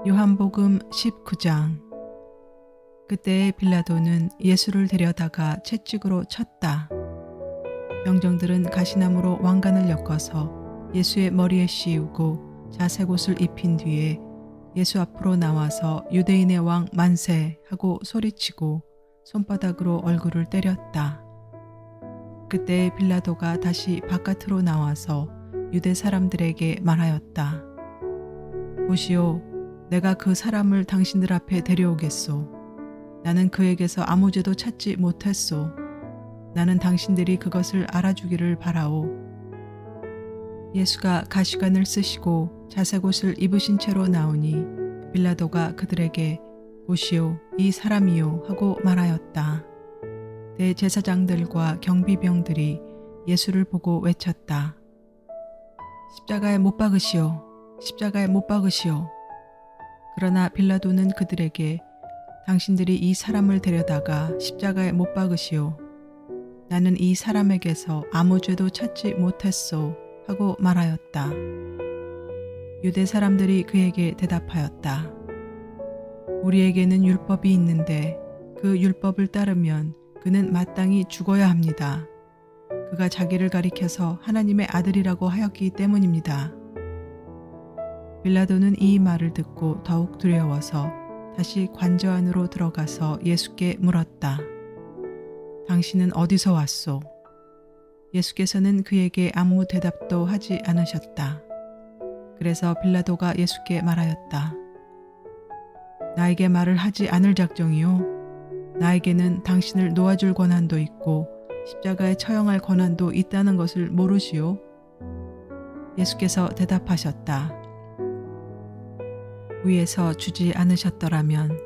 요한복음 19장. 그때 빌라도는 예수를 데려다가 채찍으로 쳤다. 병정들은 가시나무로 왕관을 엮어서 예수의 머리에 씌우고 자색 옷을 입힌 뒤에 예수 앞으로 나와서 유대인의 왕 만세 하고 소리치고 손바닥으로 얼굴을 때렸다. 그때 빌라도가 다시 바깥으로 나와서 유대 사람들에게 말하였다. 보시오, 내가 그 사람을 당신들 앞에 데려오겠소. 나는 그에게서 아무 죄도 찾지 못했소. 나는 당신들이 그것을 알아주기를 바라오. 예수가 가시관을 쓰시고 자색 옷을 입으신 채로 나오니 빌라도가 그들에게 보시오, 이 사람이요 하고 말하였다. 대제사장들과 경비병들이 예수를 보고 외쳤다. 십자가에 못 박으시오. 십자가에 못 박으시오. 그러나 빌라도는 그들에게 당신들이 이 사람을 데려다가 십자가에 못 박으시오. 나는 이 사람에게서 아무 죄도 찾지 못했소 하고 말하였다. 유대 사람들이 그에게 대답하였다. 우리에게는 율법이 있는데 그 율법을 따르면 그는 마땅히 죽어야 합니다. 그가 자기를 가리켜서 하나님의 아들이라고 하였기 때문입니다. 빌라도는 이 말을 듣고 더욱 두려워서 다시 관저 안으로 들어가서 예수께 물었다. 당신은 어디서 왔소? 예수께서는 그에게 아무 대답도 하지 않으셨다. 그래서 빌라도가 예수께 말하였다. 나에게 말을 하지 않을 작정이요. 나에게는 당신을 놓아줄 권한도 있고 십자가에 처형할 권한도 있다는 것을 모르시오? 예수께서 대답하셨다. 위에서 주지 않으셨더라면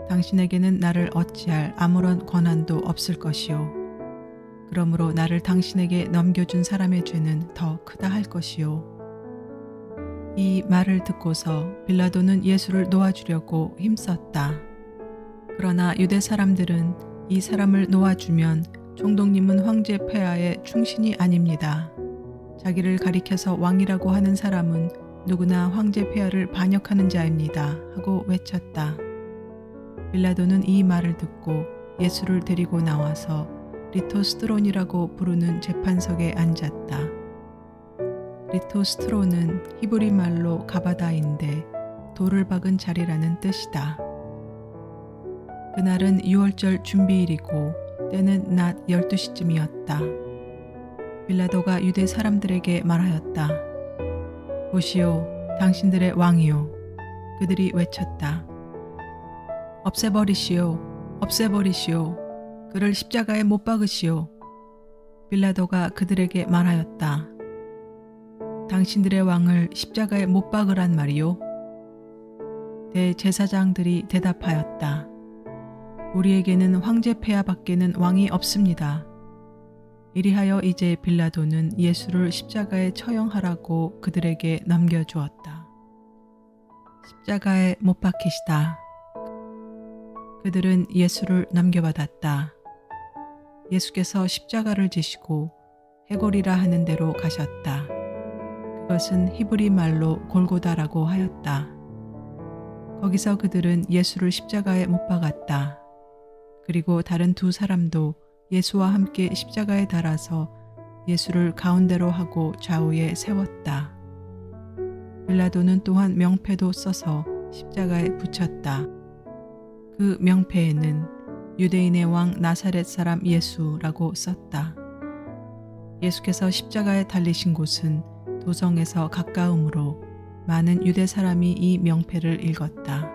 당신에게는 나를 어찌할 아무런 권한도 없을 것이요. 그러므로 나를 당신에게 넘겨준 사람의 죄는 더 크다 할 것이요. 이 말을 듣고서 빌라도는 예수를 놓아주려고 힘썼다. 그러나 유대 사람들은 이 사람을 놓아주면 총독님은 황제 폐하의 충신이 아닙니다. 자기를 가리켜서 왕이라고 하는 사람은 누구나 황제 폐하를 반역하는 자입니다. 하고 외쳤다. 빌라도는 이 말을 듣고 예수를 데리고 나와서 리토스트론이라고 부르는 재판석에 앉았다. 리토스트론은 히브리 말로 가바다인데 돌을 박은 자리라는 뜻이다. 그날은 6월절 준비일이고 때는 낮 12시쯤이었다. 빌라도가 유대 사람들에게 말하였다. 보시오, 당신들의 왕이요. 그들이 외쳤다. 없애버리시오. 없애버리시오. 그를 십자가에 못 박으시오. 빌라도가 그들에게 말하였다. 당신들의 왕을 십자가에 못 박으란 말이요. 대제사장들이 대답하였다. 우리에게는 황제 폐하밖에는 왕이 없습니다. 이리하여 이제 빌라도는 예수를 십자가에 처형하라고 그들에게 넘겨주었다. 십자가에 못 박히시다. 그들은 예수를 넘겨받았다. 예수께서 십자가를 지시고 해골이라 하는 데로 가셨다. 그것은 히브리 말로 골고다라고 하였다. 거기서 그들은 예수를 십자가에 못 박았다. 그리고 다른 두 사람도 예수와 함께 십자가에 달아서 예수를 가운데로 하고 좌우에 세웠다. 빌라도는 또한 명패도 써서 십자가에 붙였다. 그 명패에는 유대인의 왕 나사렛 사람 예수라고 썼다. 예수께서 십자가에 달리신 곳은 도성에서 가까우므로 많은 유대 사람이 이 명패를 읽었다.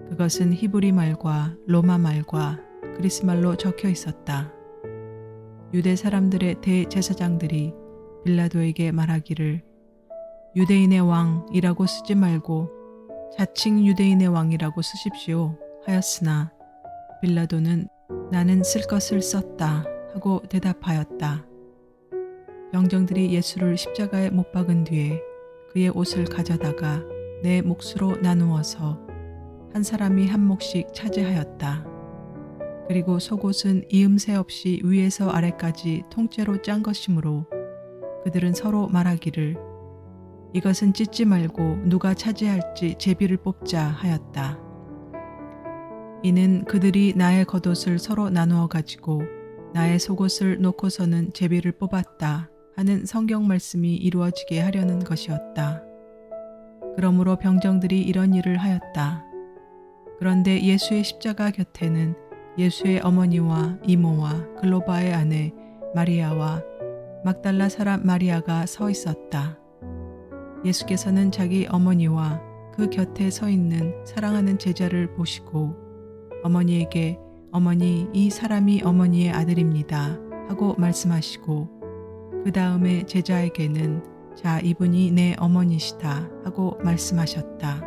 그것은 히브리 말과 로마 말과 그리스 말로 적혀 있었다. 유대 사람들의 대제사장들이 빌라도에게 말하기를 유대인의 왕이라고 쓰지 말고 자칭 유대인의 왕이라고 쓰십시오 하였으나 빌라도는 나는 쓸 것을 썼다 하고 대답하였다. 병정들이 예수를 십자가에 못 박은 뒤에 그의 옷을 가져다가 네 몫으로 나누어서 한 사람이 한 몫씩 차지하였다. 그리고 속옷은 이음새 없이 위에서 아래까지 통째로 짠 것이므로 그들은 서로 말하기를 이것은 찢지 말고 누가 차지할지 제비를 뽑자 하였다. 이는 그들이 나의 겉옷을 서로 나누어 가지고 나의 속옷을 놓고서는 제비를 뽑았다 하는 성경 말씀이 이루어지게 하려는 것이었다. 그러므로 병정들이 이런 일을 하였다. 그런데 예수의 십자가 곁에는 예수의 어머니와 이모와 글로바의 아내 마리아와 막달라 사람 마리아가 서 있었다. 예수께서는 자기 어머니와 그 곁에 서 있는 사랑하는 제자를 보시고 어머니에게 어머니, 이 사람이 어머니의 아들입니다 하고 말씀하시고 그 다음에 제자에게는 자, 이분이 내 어머니시다 하고 말씀하셨다.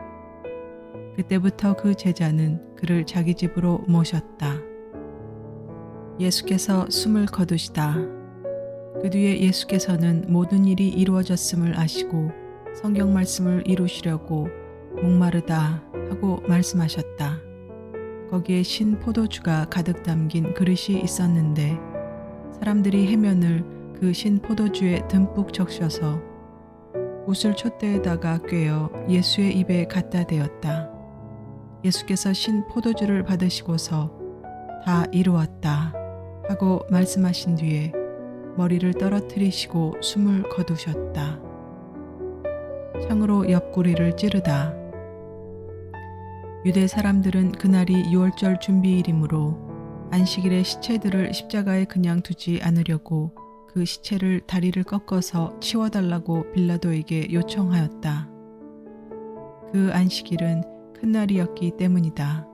그때부터 그 제자는 그를 자기 집으로 모셨다. 예수께서 숨을 거두시다. 그 뒤에 예수께서는 모든 일이 이루어졌음을 아시고 성경 말씀을 이루시려고 목마르다 하고 말씀하셨다. 거기에 신 포도주가 가득 담긴 그릇이 있었는데 사람들이 해면을 그 신 포도주에 듬뿍 적셔서 웃을 촛대에다가 꿰어 예수의 입에 갖다 대었다. 예수께서 신 포도주를 받으시고서 다 이루었다 하고 말씀하신 뒤에 머리를 떨어뜨리시고 숨을 거두셨다. 창으로 옆구리를 찌르다. 유대 사람들은 그날이 유월절 준비일이므로 안식일에 시체들을 십자가에 그냥 두지 않으려고 그 시체를 다리를 꺾어서 치워달라고 빌라도에게 요청하였다. 그 안식일은 큰 날이었기 때문이다.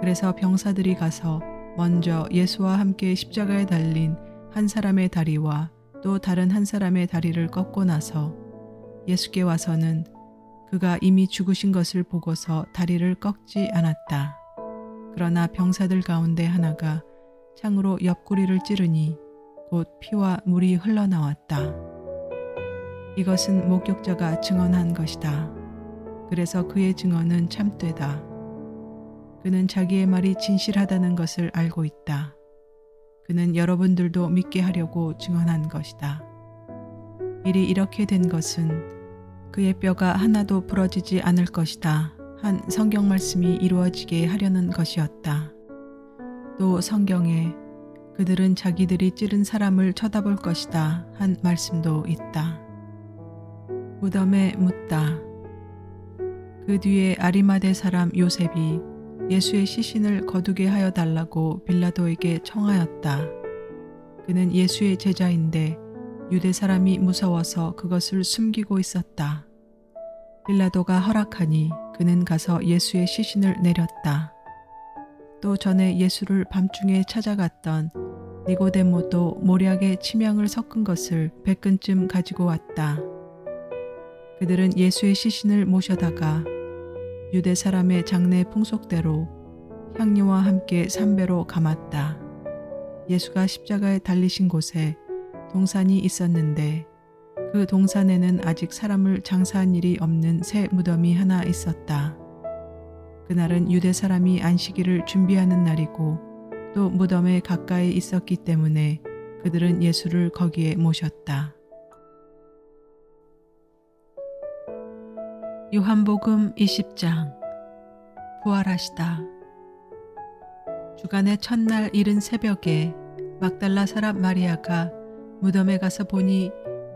그래서 병사들이 가서 먼저 예수와 함께 십자가에 달린 한 사람의 다리와 또 다른 한 사람의 다리를 꺾고 나서 예수께 와서는 그가 이미 죽으신 것을 보고서 다리를 꺾지 않았다. 그러나 병사들 가운데 하나가 창으로 옆구리를 찌르니 곧 피와 물이 흘러나왔다. 이것은 목격자가 증언한 것이다. 그래서 그의 증언은 참되다. 그는 자기의 말이 진실하다는 것을 알고 있다. 그는 여러분들도 믿게 하려고 증언한 것이다. 일이 이렇게 된 것은 그의 뼈가 하나도 부러지지 않을 것이다 한 성경 말씀이 이루어지게 하려는 것이었다. 또 성경에 그들은 자기들이 찌른 사람을 쳐다볼 것이다 한 말씀도 있다. 무덤에 묻다. 그 뒤에 아리마대 사람 요셉이 예수의 시신을 거두게 하여 달라고 빌라도에게 청하였다. 그는 예수의 제자인데 유대 사람이 무서워서 그것을 숨기고 있었다. 빌라도가 허락하니 그는 가서 예수의 시신을 내렸다. 또 전에 예수를 밤중에 찾아갔던 니고데모도 모략에 침향을 섞은 것을 100근쯤 가지고 왔다. 그들은 예수의 시신을 모셔다가 유대 사람의 장례 풍속대로 향료와 함께 삼배로 감았다. 예수가 십자가에 달리신 곳에 동산이 있었는데 그 동산에는 아직 사람을 장사한 일이 없는 새 무덤이 하나 있었다. 그날은 유대 사람이 안식일을 준비하는 날이고 또 무덤에 가까이 있었기 때문에 그들은 예수를 거기에 모셨다. 요한복음 20장. 부활하시다. 주간의 첫날 이른 새벽에 막달라 사람 마리아가 무덤에 가서 보니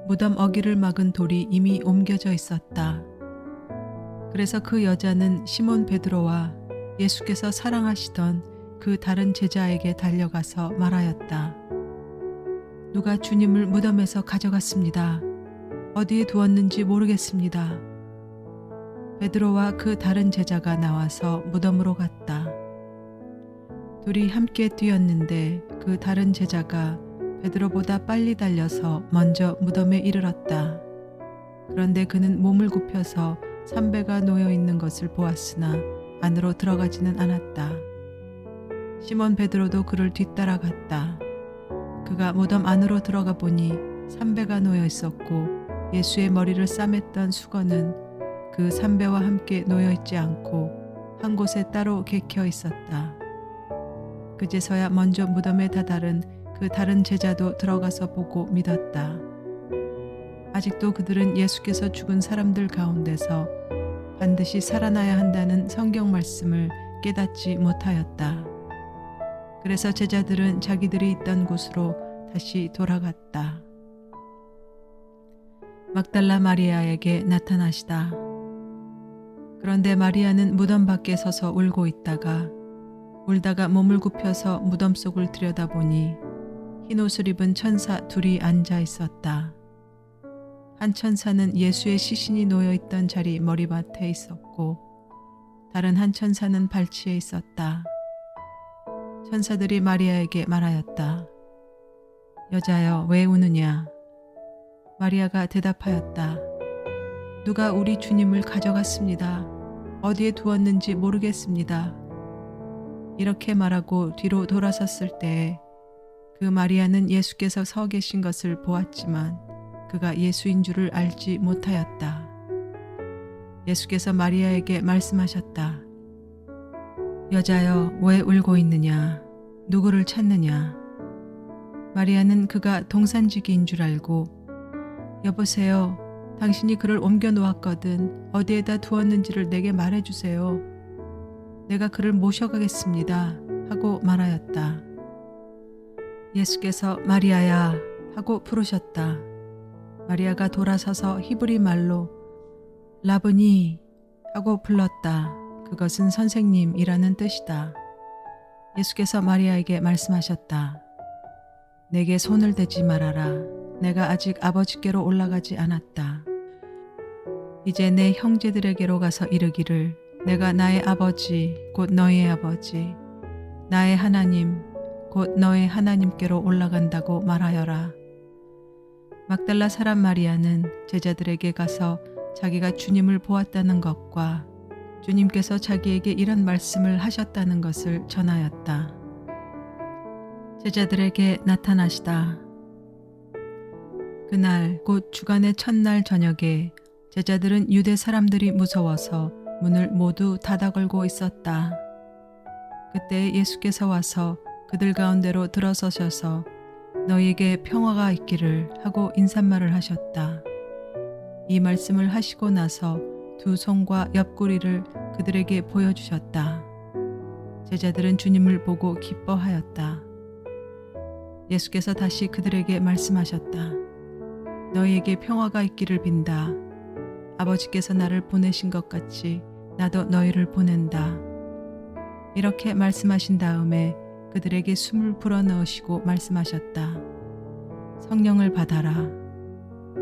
무덤 어귀를 막은 돌이 이미 옮겨져 있었다. 그래서 그 여자는 시몬 베드로와 예수께서 사랑하시던 그 다른 제자에게 달려가서 말하였다. 누가 주님을 무덤에서 가져갔습니다. 어디에 두었는지 모르겠습니다. 베드로와 그 다른 제자가 나와서 무덤으로 갔다. 둘이 함께 뛰었는데 그 다른 제자가 베드로보다 빨리 달려서 먼저 무덤에 이르렀다. 그런데 그는 몸을 굽혀서 삼배가 놓여 있는 것을 보았으나 안으로 들어가지는 않았다. 시몬 베드로도 그를 뒤따라갔다. 그가 무덤 안으로 들어가 보니 삼배가 놓여 있었고 예수의 머리를 싸맸던 수건은 그 삼배와 함께 놓여 있지 않고 한 곳에 따로 개켜 있었다. 그제서야 먼저 무덤에 다다른 그 다른 제자도 들어가서 보고 믿었다. 아직도 그들은 예수께서 죽은 사람들 가운데서 반드시 살아나야 한다는 성경 말씀을 깨닫지 못하였다. 그래서 제자들은 자기들이 있던 곳으로 다시 돌아갔다. 막달라 마리아에게 나타나시다. 그런데 마리아는 무덤 밖에 서서 울고 울다가 몸을 굽혀서 무덤 속을 들여다보니 흰 옷을 입은 천사 둘이 앉아 있었다. 한 천사는 예수의 시신이 놓여 있던 자리 머리맡에 있었고 다른 한 천사는 발치에 있었다. 천사들이 마리아에게 말하였다. 여자여, 왜 우느냐? 마리아가 대답하였다. 누가 우리 주님을 가져갔습니다. 어디에 두었는지 모르겠습니다. 이렇게 말하고 뒤로 돌아섰을 때에 그 마리아는 예수께서 서 계신 것을 보았지만 그가 예수인 줄을 알지 못하였다. 예수께서 마리아에게 말씀하셨다. 여자여, 왜 울고 있느냐? 누구를 찾느냐? 마리아는 그가 동산지기인 줄 알고 여보세요. 당신이 그를 옮겨 놓았거든. 어디에다 두었는지를 내게 말해주세요. 내가 그를 모셔가겠습니다. 하고 말하였다. 예수께서 마리아야 하고 부르셨다. 마리아가 돌아서서 히브리 말로 라보니 하고 불렀다. 그것은 선생님이라는 뜻이다. 예수께서 마리아에게 말씀하셨다. 내게 손을 대지 말아라. 내가 아직 아버지께로 올라가지 않았다. 이제 내 형제들에게로 가서 이르기를 내가 나의 아버지 곧 너희의 아버지 나의 하나님 곧 너의 하나님께로 올라간다고 말하여라. 막달라 사람 마리아는 제자들에게 가서 자기가 주님을 보았다는 것과 주님께서 자기에게 이런 말씀을 하셨다는 것을 전하였다. 제자들에게 나타나시다. 그날 곧 주간의 첫날 저녁에 제자들은 유대 사람들이 무서워서 문을 모두 닫아 걸고 있었다. 그때 예수께서 와서 그들 가운데로 들어서셔서 너희에게 평화가 있기를 하고 인사말을 하셨다. 이 말씀을 하시고 나서 두 손과 옆구리를 그들에게 보여주셨다. 제자들은 주님을 보고 기뻐하였다. 예수께서 다시 그들에게 말씀하셨다. 너희에게 평화가 있기를 빈다. 아버지께서 나를 보내신 것 같이 나도 너희를 보낸다. 이렇게 말씀하신 다음에 그들에게 숨을 불어넣으시고 말씀하셨다. 성령을 받아라.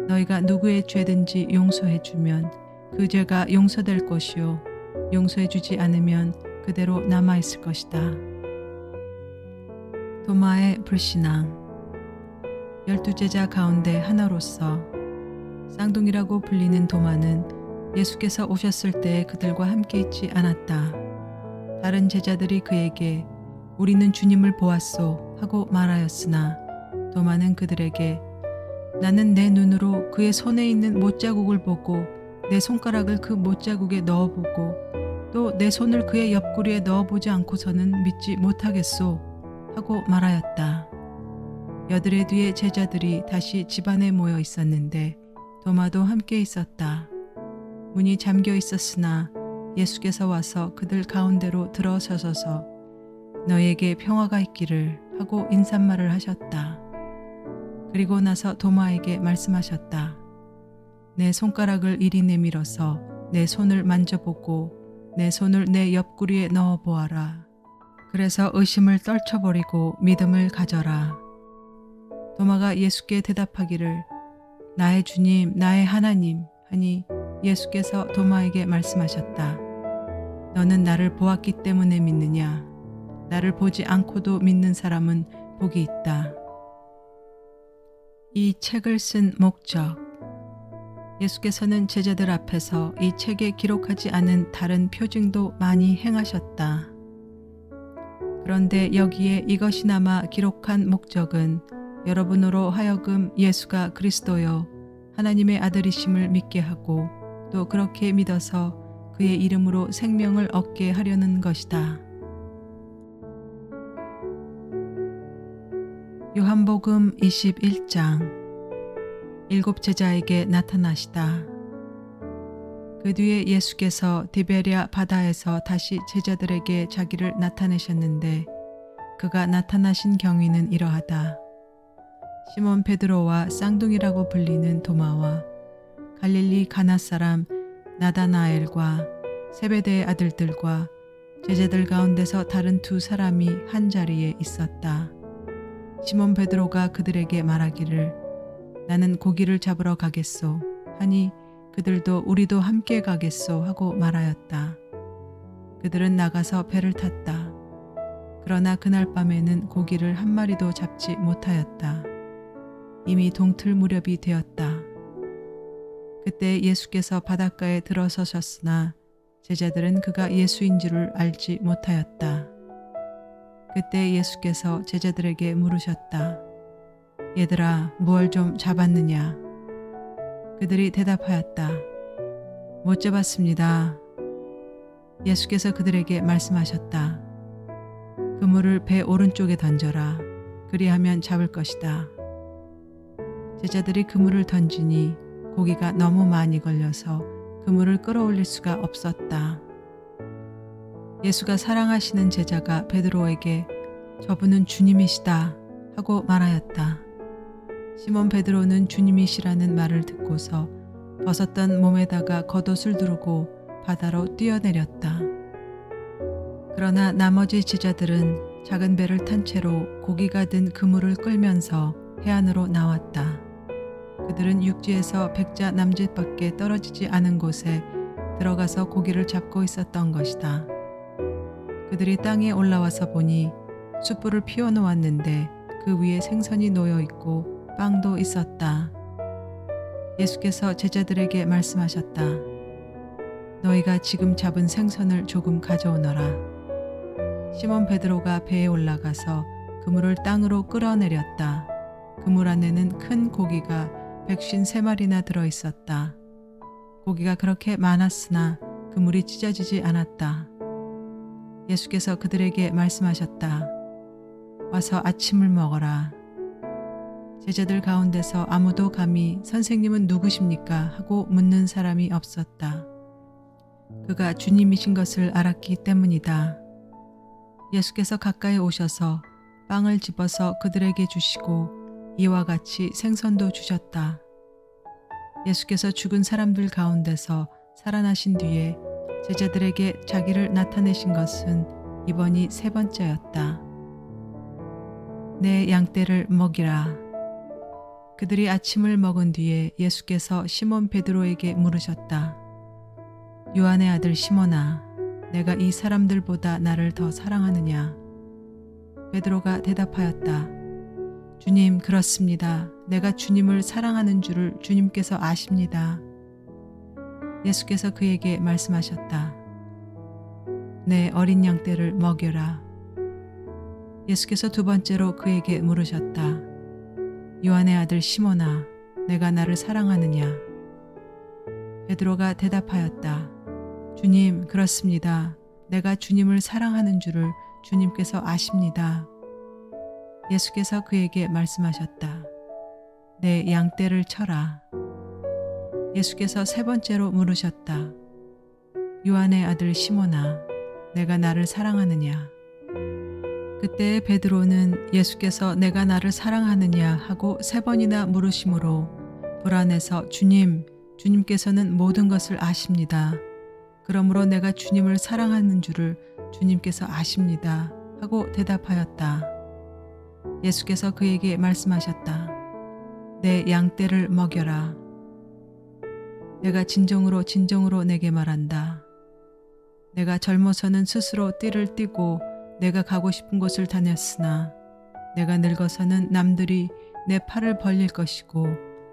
너희가 누구의 죄든지 용서해 주면 그 죄가 용서될 것이요 용서해 주지 않으면 그대로 남아 있을 것이다. 도마의 불신앙. 12제자 가운데 하나로서 쌍둥이라고 불리는 도마는 예수께서 오셨을 때 그들과 함께 있지 않았다. 다른 제자들이 그에게 우리는 주님을 보았소 하고 말하였으나 도마는 그들에게 나는 내 눈으로 그의 손에 있는 못자국을 보고 내 손가락을 그 못자국에 넣어보고 또 내 손을 그의 옆구리에 넣어보지 않고서는 믿지 못하겠소 하고 말하였다. 여드레 뒤에 제자들이 다시 집안에 모여 있었는데 도마도 함께 있었다. 문이 잠겨 있었으나 예수께서 와서 그들 가운데로 들어서셔서 너희에게 평화가 있기를 하고 인사말을 하셨다. 그리고 나서 도마에게 말씀하셨다. 내 손가락을 이리 내밀어서 내 손을 만져보고 내 손을 내 옆구리에 넣어보아라. 그래서 의심을 떨쳐버리고 믿음을 가져라. 도마가 예수께 대답하기를 나의 주님, 나의 하나님 하니 예수께서 도마에게 말씀하셨다. 너는 나를 보았기 때문에 믿느냐? 나를 보지 않고도 믿는 사람은 복이 있다. 이 책을 쓴 목적. 예수께서는 제자들 앞에서 이 책에 기록하지 않은 다른 표징도 많이 행하셨다. 그런데 여기에 이것이나마 기록한 목적은 여러분으로 하여금 예수가 그리스도요 하나님의 아들이심을 믿게 하고 또 그렇게 믿어서 그의 이름으로 생명을 얻게 하려는 것이다. 요한복음 21장 일곱 제자에게 나타나시다. 그 뒤에 예수께서 디베랴 바다에서 다시 제자들에게 자기를 나타내셨는데 그가 나타나신 경위는 이러하다. 시몬 베드로와 쌍둥이라고 불리는 도마와 갈릴리 가나 사람 나다나엘과 세베대의 아들들과 제자들 가운데서 다른 두 사람이 한 자리에 있었다. 시몬 베드로가 그들에게 말하기를 나는 고기를 잡으러 가겠소 하니 그들도 우리도 함께 가겠소 하고 말하였다. 그들은 나가서 배를 탔다. 그러나 그날 밤에는 고기를 한 마리도 잡지 못하였다. 이미 동틀 무렵이 되었다. 그때 예수께서 바닷가에 들어서셨으나 제자들은 그가 예수인 줄을 알지 못하였다. 그때 예수께서 제자들에게 물으셨다. 얘들아, 무얼 좀 잡았느냐? 그들이 대답하였다. 못 잡았습니다. 예수께서 그들에게 말씀하셨다. 그물을 배 오른쪽에 던져라. 그리하면 잡을 것이다. 제자들이 그물을 던지니 고기가 너무 많이 걸려서 그물을 끌어올릴 수가 없었다. 예수가 사랑하시는 제자가 베드로에게 저분은 주님이시다 하고 말하였다. 시몬 베드로는 주님이시라는 말을 듣고서 벗었던 몸에다가 겉옷을 두르고 바다로 뛰어내렸다. 그러나 나머지 제자들은 작은 배를 탄 채로 고기가 든 그물을 끌면서 해안으로 나왔다. 그들은 육지에서 백자 남짓밖에 떨어지지 않은 곳에 들어가서 고기를 잡고 있었던 것이다. 그들이 땅에 올라와서 보니 숯불을 피워놓았는데 그 위에 생선이 놓여 있고 빵도 있었다. 예수께서 제자들에게 말씀하셨다. 너희가 지금 잡은 생선을 조금 가져오너라. 시몬 베드로가 배에 올라가서 그물을 땅으로 끌어내렸다. 그물 안에는 큰 고기가 153마리나 들어 있었다. 고기가 그렇게 많았으나 그물이 찢어지지 않았다. 예수께서 그들에게 말씀하셨다. 와서 아침을 먹어라. 제자들 가운데서 아무도 감히 선생님은 누구십니까? 하고 묻는 사람이 없었다. 그가 주님이신 것을 알았기 때문이다. 예수께서 가까이 오셔서 빵을 집어서 그들에게 주시고 이와 같이 생선도 주셨다. 예수께서 죽은 사람들 가운데서 살아나신 뒤에 제자들에게 자기를 나타내신 것은 이번이 세 번째였다. 내 양떼를 먹이라. 그들이 아침을 먹은 뒤에 예수께서 시몬 베드로에게 물으셨다. 요한의 아들 시몬아, 내가 이 사람들보다 나를 더 사랑하느냐? 베드로가 대답하였다. 주님, 그렇습니다. 내가 주님을 사랑하는 줄을 주님께서 아십니다. 예수께서 그에게 말씀하셨다. 내 어린 양떼를 먹여라. 예수께서 두 번째로 그에게 물으셨다. 요한의 아들 시몬아, 내가 나를 사랑하느냐? 베드로가 대답하였다. 주님, 그렇습니다. 내가 주님을 사랑하는 줄을 주님께서 아십니다. 예수께서 그에게 말씀하셨다. 내 양떼를 쳐라. 예수께서 세 번째로 물으셨다. 요한의 아들 시몬아, 내가 나를 사랑하느냐? 그때 베드로는 예수께서 내가 나를 사랑하느냐 하고 세 번이나 물으심으로 불안해서 주님께서는 모든 것을 아십니다. 그러므로 내가 주님을 사랑하는 줄을 주님께서 아십니다. 하고 대답하였다. 예수께서 그에게 말씀하셨다. 내 양떼를 먹여라. 내가 진정으로 내게 말한다. 내가 젊어서는 스스로 띠를 띠고 내가 가고 싶은 곳을 다녔으나 내가 늙어서는 남들이 내 팔을 벌릴 것이고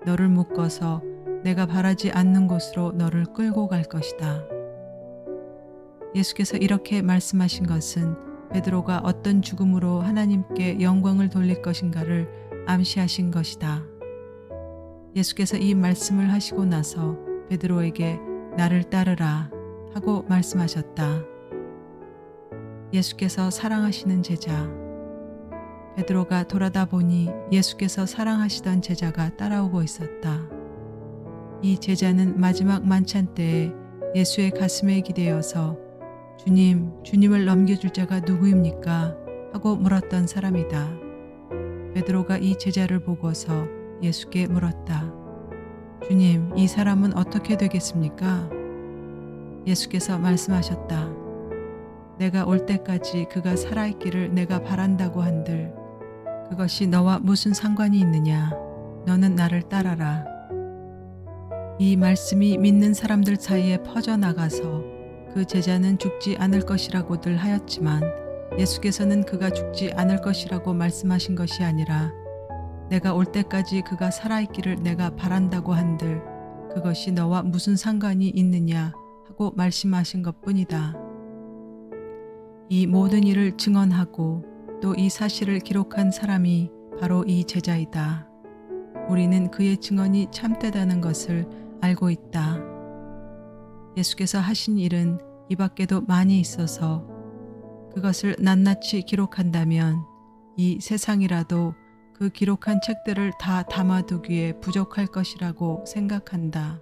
너를 묶어서 내가 바라지 않는 곳으로 너를 끌고 갈 것이다. 예수께서 이렇게 말씀하신 것은 베드로가 어떤 죽음으로 하나님께 영광을 돌릴 것인가를 암시하신 것이다. 예수께서 이 말씀을 하시고 나서 베드로에게 나를 따르라 하고 말씀하셨다. 예수께서 사랑하시는 제자. 베드로가 돌아다 보니 예수께서 사랑하시던 제자가 따라오고 있었다. 이 제자는 마지막 만찬 때에 예수의 가슴에 기대어서 주님을 넘겨줄 자가 누구입니까? 하고 물었던 사람이다. 베드로가 이 제자를 보고서 예수께 물었다. 주님, 이 사람은 어떻게 되겠습니까? 예수께서 말씀하셨다. 내가 올 때까지 그가 살아있기를 내가 바란다고 한들 그것이 너와 무슨 상관이 있느냐? 너는 나를 따라라. 이 말씀이 믿는 사람들 사이에 퍼져나가서 그 제자는 죽지 않을 것이라고들 하였지만 예수께서는 그가 죽지 않을 것이라고 말씀하신 것이 아니라 내가 올 때까지 그가 살아있기를 내가 바란다고 한들 그것이 너와 무슨 상관이 있느냐 하고 말씀하신 것뿐이다. 이 모든 일을 증언하고 또 이 사실을 기록한 사람이 바로 이 제자이다. 우리는 그의 증언이 참되다는 것을 알고 있다. 예수께서 하신 일은 이 밖에도 많이 있어서 그것을 낱낱이 기록한다면 이 세상이라도 그 기록한 책들을 다 담아두기에 부족할 것이라고 생각한다.